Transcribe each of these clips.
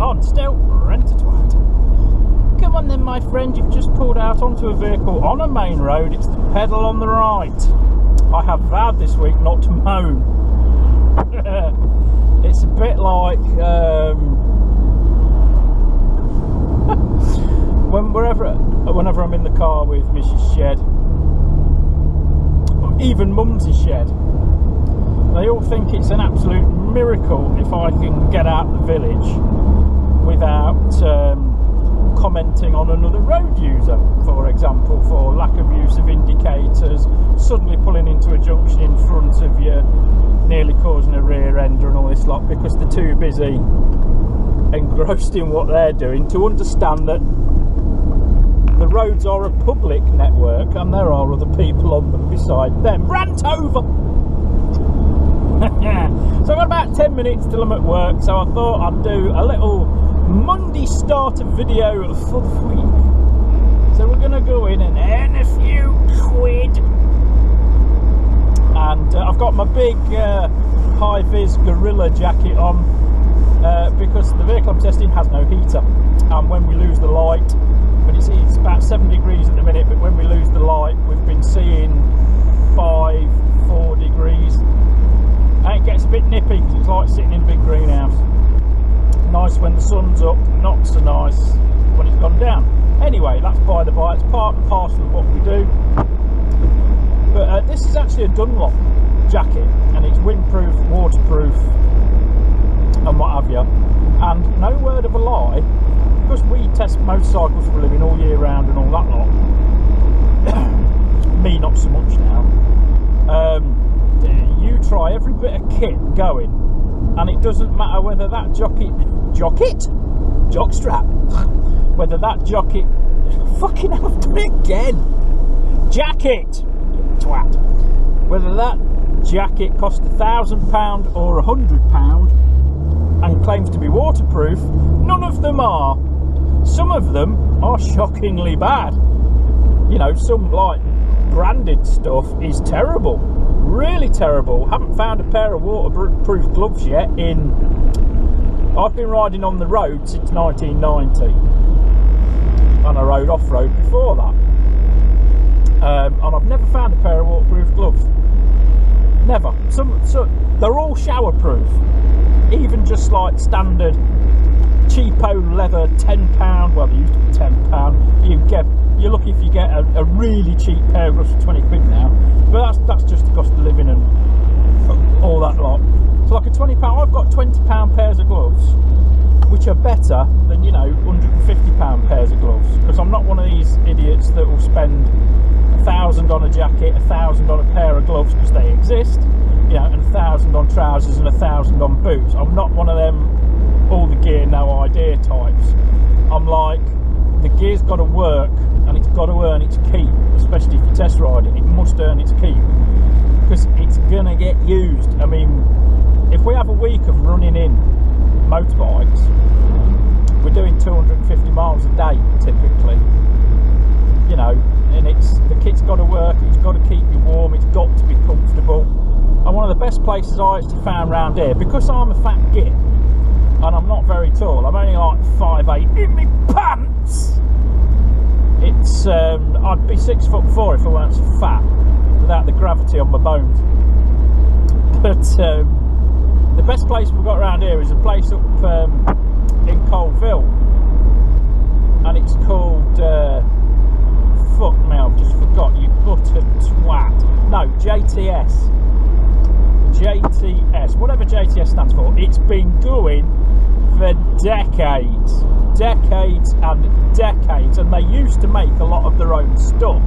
on, still Rent-A-Twat. Come on then, my friend, you've just pulled out onto a vehicle on a main road. It's the pedal on the right. I have vowed this week not to moan. It's a bit like whenever I'm in the car with Mrs. Shed, even Mumsy Shed, they all think it's an absolute miracle if I can get out the village without commenting on another road user, for example, for lack of use of indicators, suddenly pulling into a junction in front of you, nearly causing a rear ender and all this lot, because they're too busy engrossed in what they're doing to understand that the roads are a public network and there are other people on them beside them. Rant over! So I've got about 10 minutes till I'm at work, so I thought I'd do a little Monday starter video for the week. So we're going to go in and earn a few quid. And I've got my big high-vis gorilla jacket on because the vehicle I'm testing has no heater. And when we lose the light, but it's about 7 degrees at the minute, but when we lose the light, we've been seeing 4 degrees. And it gets a bit nippy because it's like sitting in a big greenhouse. Nice when the sun's up, not so nice when it's gone down. Anyway, that's by the by, it's part and parcel of what we do. But this is actually a Dunlop jacket, and it's windproof, waterproof, and what have you. And no word of a lie, because we test motorcycles for a living all year round and all that lot. Me, not so much now. You try every bit of kit going, and it doesn't matter whether that jockstrap, whether that jockey, fucking hell, I've done it again, jacket, twat, whether that jacket cost £1,000 or £100 and claims to be waterproof, none of them are. Some of them are shockingly bad. You know, some like branded stuff is terrible, really terrible. Haven't found a pair of waterproof gloves yet I've been riding on the road since 1990, and I rode off-road before that, and I've never found a pair of waterproof gloves. Never. Some they're all showerproof, even just like standard cheapo leather £10. Well, they used to be £10. You're lucky if you get a really cheap pair of gloves for 20 quid now, but that's just the cost of living and all that lot. So like a £20, I've got £20 pairs of gloves, which are better than, you know, £150 pairs of gloves, because I'm not one of these idiots that will spend £1,000 on a jacket, £1,000 on a pair of gloves because they exist, you know, and £1,000 on trousers and £1,000 on boots. I'm not one of them all the gear, no idea types. I'm like, the gear's got to work and it's got to earn its keep, especially if you test ride it. It must earn its keep because it's gonna get used. I mean, if we have a week of running in motorbikes, we're doing 250 miles a day typically, you know, and the kit's got to work, it's got to keep you warm, it's got to be comfortable. And one of the best places I actually found around here, because I'm a fat git and I'm not very tall, I'm only like 5'8" in me pants. It's I'd be 6'4" if I weren't so fat, without the gravity on my bones. But the best place we've got around here is a place up in Colville, and it's called fuck me, I've just forgot, you utter twat. No, JTS, whatever JTS stands for. It's been going for decades and they used to make a lot of their own stuff.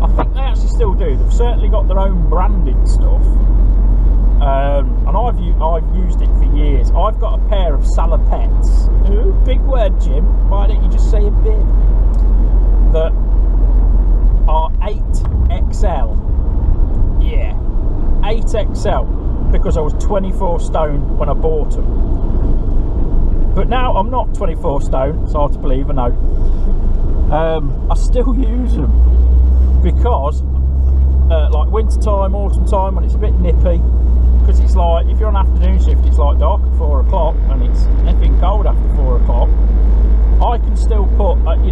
I think they actually still do. They've certainly got their own branded stuff. And I've used it for years. I've got a pair of salopettes. Ooh, big word, Jim. Why don't you just say a bit? That are 8XL. Yeah, 8XL. Because I was 24 stone when I bought them. But now I'm not 24 stone. It's hard to believe, I know. I still use them because, like winter time, autumn time, when it's a bit nippy. Because it's like, if you're on afternoon shift, it's like dark at 4 o'clock and it's anything cold after 4 o'clock.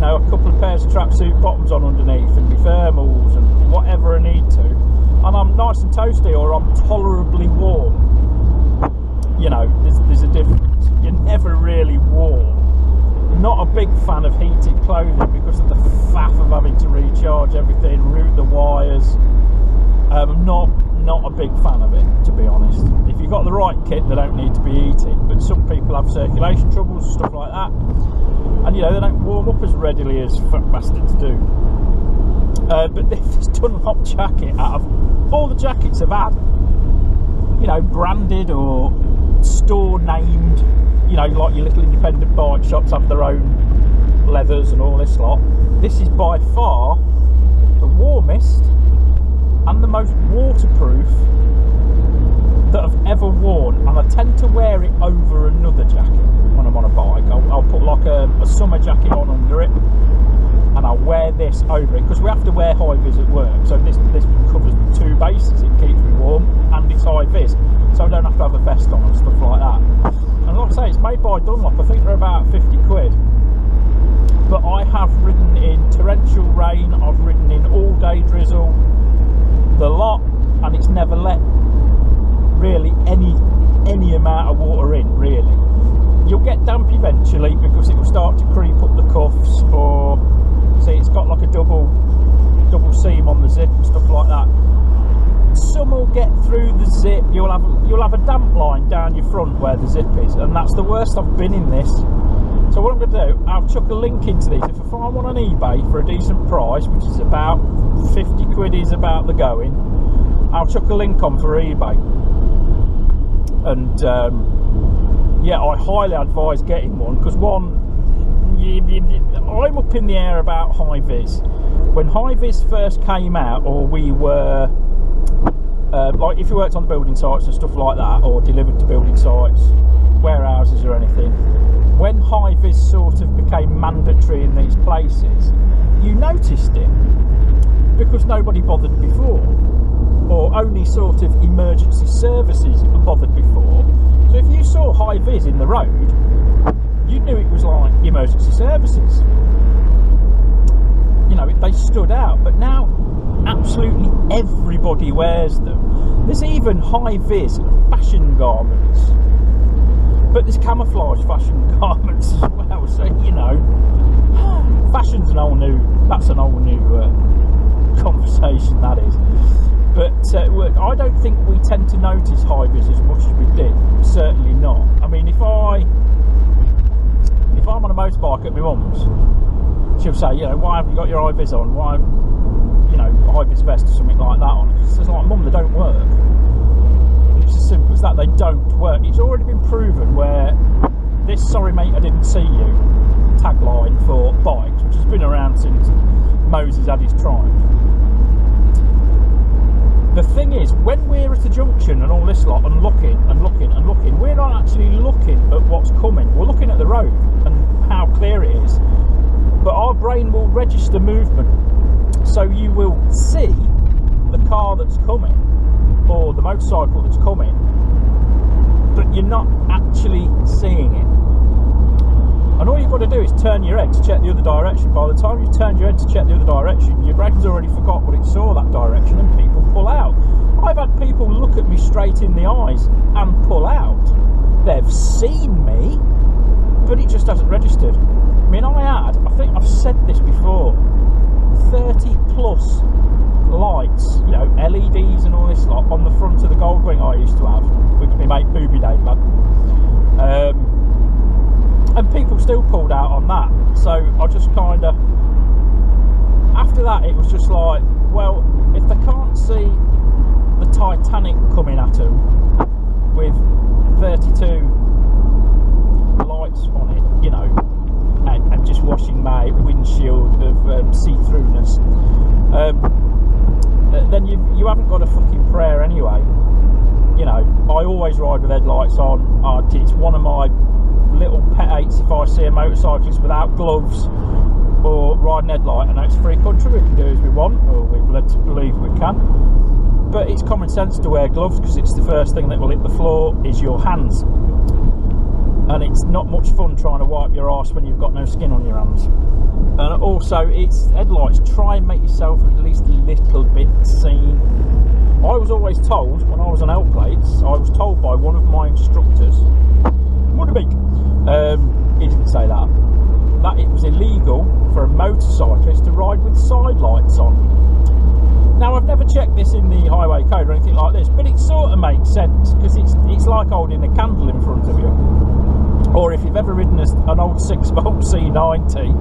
know, a couple of pairs of tracksuit bottoms on underneath and my thermals and whatever I need to, and I'm nice and toasty, or I'm tolerably warm. You know, there's a difference. You're never really warm. Not a big fan of heated clothing because of the faff of having to recharge everything, route the wires. Not a big fan of it, to be honest. If you've got the right kit, they don't need to be heated, but some people have circulation troubles, stuff like that, and you know, they don't warm up as readily as fat bastards do. But this Dunlop jacket, out of all the jackets I've had, you know, branded or store named, you know, like your little independent bike shops have their own leathers and all this lot, this is by far the warmest and the most waterproof that I've ever worn, and I tend to wear it over another jacket when I'm on a bike. I'll put like a summer jacket on under it, and I'll wear this over it, because we have to wear high vis at work, so this covers two bases. It keeps me warm and it's high vis, so I don't have to have a vest on and stuff like that. And like I say, it's made by Dunlop. I think they're about 50 quid, but I have ridden in torrential rain, I've ridden in all day drizzle, the lot, and it's never let really any amount of water in, really. You'll get damp eventually because it will start to creep up the cuffs, or see, it's got like a double seam on the zip and stuff like that. Some will get through the zip. You'll have a damp line down your front where the zip is, and that's the worst I've been in this. So what I'm going to do, I'll chuck a link into these. If I find one on eBay for a decent price, which is about 50 quid is about the going, I'll chuck a link on for eBay. And yeah, I highly advise getting one, because one, I'm up in the air about high vis. When high vis first came out, or we were like if you worked on the building sites and stuff like that, or delivered to building sites, warehouses or anything, when high vis sort of became mandatory in these places, you noticed it because nobody bothered before, or only sort of emergency services bothered before. So if you saw high vis in the road, you knew it was like emergency services. You know, they stood out. But now absolutely everybody wears them. There's even high vis fashion garments, but there's camouflage fashion garments as well. So you know, fashion's an whole new conversation, that is. But I don't think we tend to notice high vis as much as we did. Certainly not. I mean, if I'm on a motorbike at my mum's, she'll say, you know, why haven't you got your high vis on? Why, you know, high vis vest or something like that on? Because it's like, Mum, they don't work. It's as simple as that. They don't work. It's already been proven where this "sorry mate, I didn't see you" tagline for bikes, which has been around since Moses had his triumph. The thing is, when we're at a junction and all this lot, and looking, we're not actually looking at what's coming. We're looking at the road and how clear it is. But our brain will register movement. So you will see the car that's coming, or the motorcycle that's coming, but you're not actually seeing it. And all you've got to do is turn your head to check the other direction. By the time you've turned your head to check the other direction, your brain's already forgot what it saw that direction, and people pull out. I've had people look at me straight in the eyes and pull out. They've seen me, but it just hasn't registered. I mean, I think I've said this before, 30 plus lights, you know, LEDs and all this lot on the front of the Goldwing I used to have, which my mate Booby Dave had. And people still pulled out on that. So I just kind of, after that, it was just like, well, if they can't see the Titanic coming at them with 32 lights on it, you know, and just washing my windshield of see-throughness, then you haven't got a fucking prayer anyway. You know, I always ride with headlights on. It's one of my little pet hates if I see a motorcyclist without gloves or riding headlight. I know it's a free country, we can do as we want, or we're led to believe we can, but it's common sense to wear gloves, because it's the first thing that will hit the floor is your hands, and it's not much fun trying to wipe your arse when you've got no skin on your hands. And also its headlights, try and make yourself at least a little bit seen. I was always told, when I was on L plates, I was told by one of my instructors, he didn't say that it was illegal for a motorcyclist to ride with side lights on. Now, I've never checked this in the highway code or anything like this, but it sort of makes sense, because it's like holding a candle in front of you. Or if you've ever ridden an old 6-volt C90,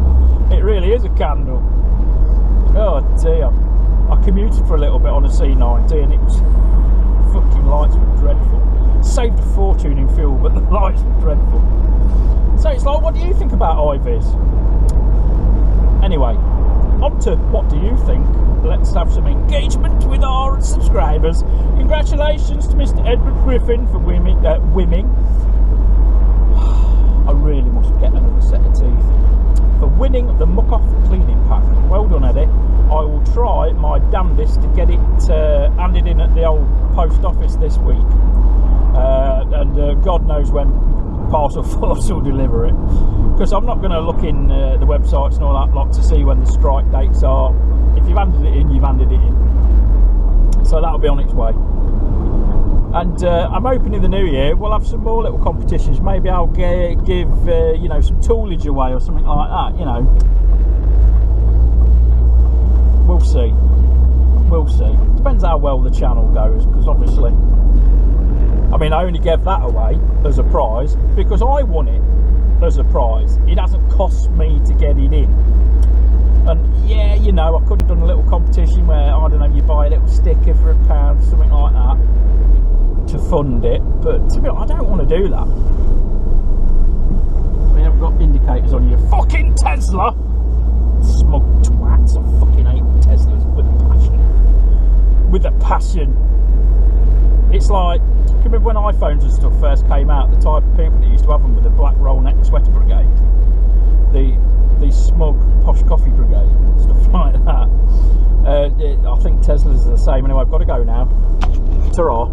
it really is a candle. Oh dear. I commuted for a little bit on a C90 and it was fucking, lights were dreadful. Saved a fortune in fuel, but the lights were dreadful. So it's like, what do you think about IVs? Anyway, on to what do you think? Let's have some engagement with our subscribers. Congratulations to Mr. Edward Griffin for winning. I really must get another set of teeth. For winning the muck-off cleaning pack. Well done, Eddie. I will try my damnedest to get it handed in at the old post office this week. And God knows when Parcel Force will deliver it. Because I'm not going to look in the websites and all that lot to see when the strike dates are. If you've handed it in, you've handed it in. So that'll be on its way. And I'm hoping in the new year we'll have some more little competitions. Maybe I'll give you know, some toolage away or something like that, you know. We'll see. We'll see. Depends how well the channel goes, because obviously, I mean, I only gave that away as a prize because I won it as a prize. It hasn't cost me to get it in. And yeah, you know, I could have done a little competition where, I don't know, you buy a little sticker for £1, something like that, to fund it. But to be honest, I don't want to do that. We haven't got indicators on your fucking Tesla. Smug twats. I fucking hate Teslas with a passion. With a passion. It's like, I remember when iPhones and stuff first came out, the type of people that used to have them with the black roll neck sweater brigade, the smug posh coffee brigade, stuff like that. I think Teslas are the same. Anyway, I've got to go now. Ta-ra.